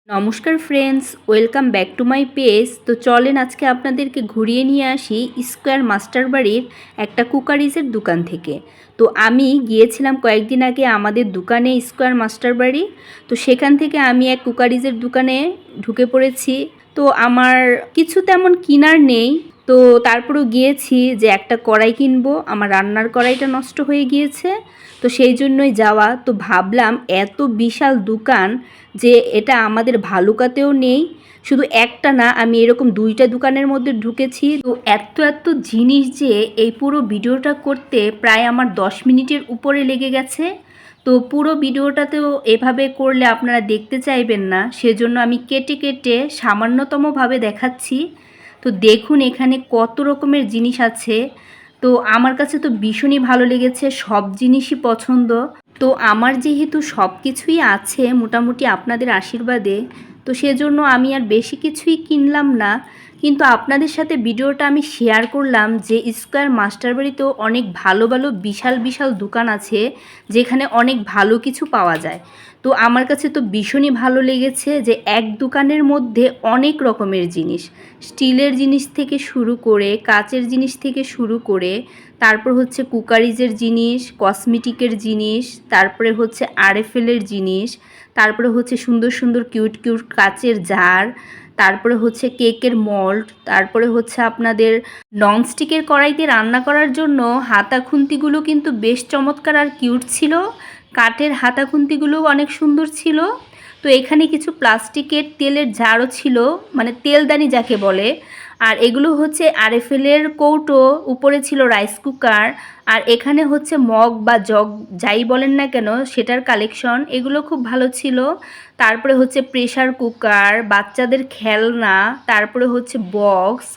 নমস্কার friends, welcome back to my page. তো চলেন আজকে আপনাদেরকে ঘুরিয়ে নিয়ে আসি স্কোয়ার মাস্টার বাড়ির একটা কুকারিজের দোকান থেকে। তো আমি গিয়েছিলাম কয়েকদিন আগে আমাদের দোকানে স্কোয়ার মাস্টার বাড়ি। তো সেখান থেকে আমি এক কুকারিজের দোকানে ঢুকে পড়েছি। তো আমার কিছু তেমন কিনার নেই, তো তারপরেও গিয়েছি যে একটা কড়াই কিনবো। আমার রান্নার কড়াইটা নষ্ট হয়ে গিয়েছে, তো সেই জন্যই যাওয়া। তো ভাবলাম এত বিশাল দোকান যে এটা আমাদের ভালুকাতেও নেই, শুধু একটা না, আমি এরকম দুইটা দোকানের মধ্যে ঢুকেছি। তো এত এত জিনিস যে এই পুরো ভিডিওটা করতে প্রায় আমার 10 মিনিটের উপরে লেগে গেছে। তো পুরো ভিডিওটাতেও এভাবে করলে আপনারা দেখতে চাইবেন না, সেজন্য আমি কেটে কেটে সামান্যতমভাবে দেখাচ্ছি। তো দেখুন এখানে কত রকমের জিনিস আছে। তো আমার কাছে তো ভীষণই ভালো লেগেছে, সব জিনিসই পছন্দ। তো আমার যেহেতু সব কিছুই আছে মোটামুটি আপনাদের আশীর্বাদে, তো সেজন্য আমি আর বেশি কিছুই কিনলাম না। কিন্তু আপনাদের সাথে ভিডিওটা আমি শেয়ার করলাম যে স্কোয়ার মাস্টার বাড়িতেও অনেক ভালো ভালো বিশাল বিশাল দোকান আছে যেখানে অনেক ভালো কিছু পাওয়া যায়। তো আমার কাছে তো ভীষণই ভালো লেগেছে যে এক দোকানের মধ্যে অনেক রকমের জিনিস, স্টিলের জিনিস থেকে শুরু করে কাচের জিনিস থেকে শুরু করে তারপর হচ্ছে কুকারিজের জিনিস, কসমেটিকের জিনিস, তারপরে হচ্ছে আরএফএলের জিনিস, তারপরে হচ্ছে সুন্দর সুন্দর কিউট কিউট কাচের জার, তারপরে হচ্ছে কেকের মল্ড, তারপরে হচ্ছে আপনাদের ননস্টিকের কড়াইতে রান্না করার জন্য হাতা খুন্তিগুলো কিন্তু বেশ চমৎকার আর কিউট ছিল। কাঠের হাতা খুন্তিগুলোও অনেক সুন্দর ছিল। তো এখানে কিছু প্লাস্টিকের তেলের জারও ছিল, মানে তেলদানি যাকে বলে। আর এগুলো হচ্ছে আরএফএলের কৌটো, উপরে ছিল রাইস কুকার। আর এখানে হচ্ছে মগ বা জগ যাই বলেন না কেন সেটার কালেকশন, এগুলো খুব ভালো ছিল। তারপরে হচ্ছে প্রেসার কুকার, বাচ্চাদের খেলনা, তারপরে হচ্ছে বক্স,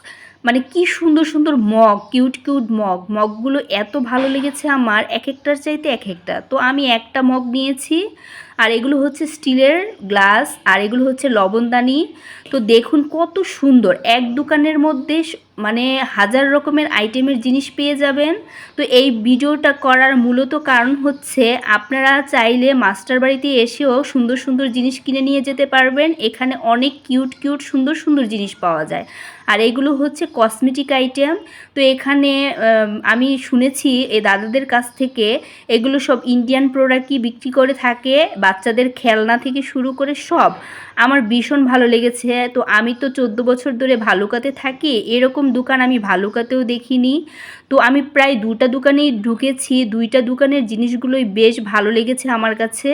মানে কি সুন্দর সুন্দর মগ, কিউট কিউট মগগুলো এত ভালো লেগেছে আমার, এক একটার চাইতে এক একটা। তো আমি একটা মগ নিয়েছি। আর এগুলো হচ্ছে স্টিলের গ্লাস, আর এগুলো হচ্ছে লবণদানি। তো দেখুন কত সুন্দর, এক দোকানের মধ্যে মানে হাজার রকমের আইটেমের জিনিস পেয়ে যাবেন। তো এই ভিডিওটা করার মূলত কারণ হচ্ছে আপনারা চাইলে মাস্টার বাড়িতে এসেও সুন্দর সুন্দর জিনিস কিনে নিয়ে যেতে পারবেন। এখানে অনেক কিউট কিউট সুন্দর সুন্দর জিনিস পাওয়া যায়। আর এগুলো হচ্ছে কসমেটিক আইটেম। তো এখানে আমি শুনেছি এই দাদাদের কাছ থেকে এগুলো সব ইন্ডিয়ান প্রোডাক্টই বিক্রি করে থাকে, বাচ্চাদের খেলনা থেকে শুরু করে সব। আমার ভীষণ ভালো লেগেছে। তো আমি তো 14 বছর ধরে ভালুকাতে থাকি, এরকম দোকান আমি ভালুকাতেও দেখিনি। তো আমি প্রায় দুটা দোকানেই ঢুকেছি, দুইটা দোকানের জিনিসগুলোই বেশ ভালো লেগেছে আমার কাছে।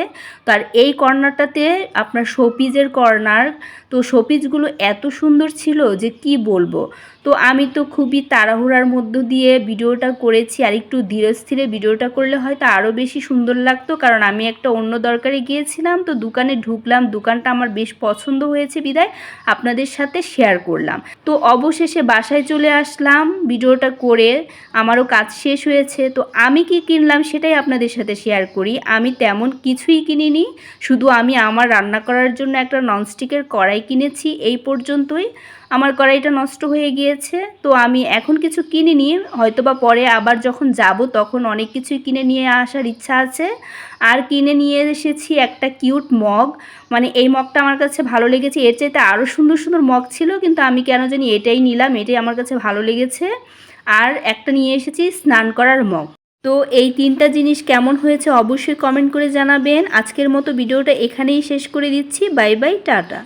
তো আর এই কর্নারটাতে আপনার শোপিজের কর্নার, তো শোপিজগুলো এত সুন্দর ছিল যে কি বলবো। তো আমি তো খুবই তাড়াহুড়ার মধ্য দিয়ে ভিডিওটা করেছি, আর একটু ধীরে স্থিরে ভিডিওটা করলে হয়তো আরও বেশি সুন্দর লাগতো, কারণ আমি একটা অন্য দরকারে গিয়েছিলাম। তো দোকানে ঢুকলাম, দোকানটা আমার বেশ পছন্দ হয়েছে বিদায় আপনাদের সাথে শেয়ার করলাম। তো অবশেষে বাসায় চলে আসলাম ভিডিওটা করে, আমারও কাজ শেষ হয়েছে। তো আমি কি কিনলাম সেটাই আপনাদের সাথে শেয়ার করি। আমি তেমন কিছুই কিনিনি, শুধু আমি আমার রান্না করার জন্য একটা ননস্টিকের কড়াই কিনেছি, এই পর্যন্তই। আমার কড়াইটা নষ্ট হয়ে গিয়েছে, তো আমি এখন কিছু কিনিনি, হয়তোবা পরে আবার যখন যাব তখন অনেক কিছুই কিনে নিয়ে আসার ইচ্ছা আছে। আর কিনে নিয়ে এসেছি একটা কিউট মগ, মানে এই মগটা আমার কাছে ভালো লেগেছে। এর চাইতে আরও সুন্দর সুন্দর মগ ছিল, কিন্তু আমি কেন জানি এটাই নিলাম, এটাই আমার কাছে ভালো লেগেছে। আর একটা নিয়ে এসেছি স্নান করার মগ। তো এই তিনটা জিনিস কেমন হয়েছে অবশ্যই কমেন্ট করে জানাবেন। আজকের মতো ভিডিওটা এখানেই শেষ করে দিচ্ছি। Bye bye, tata.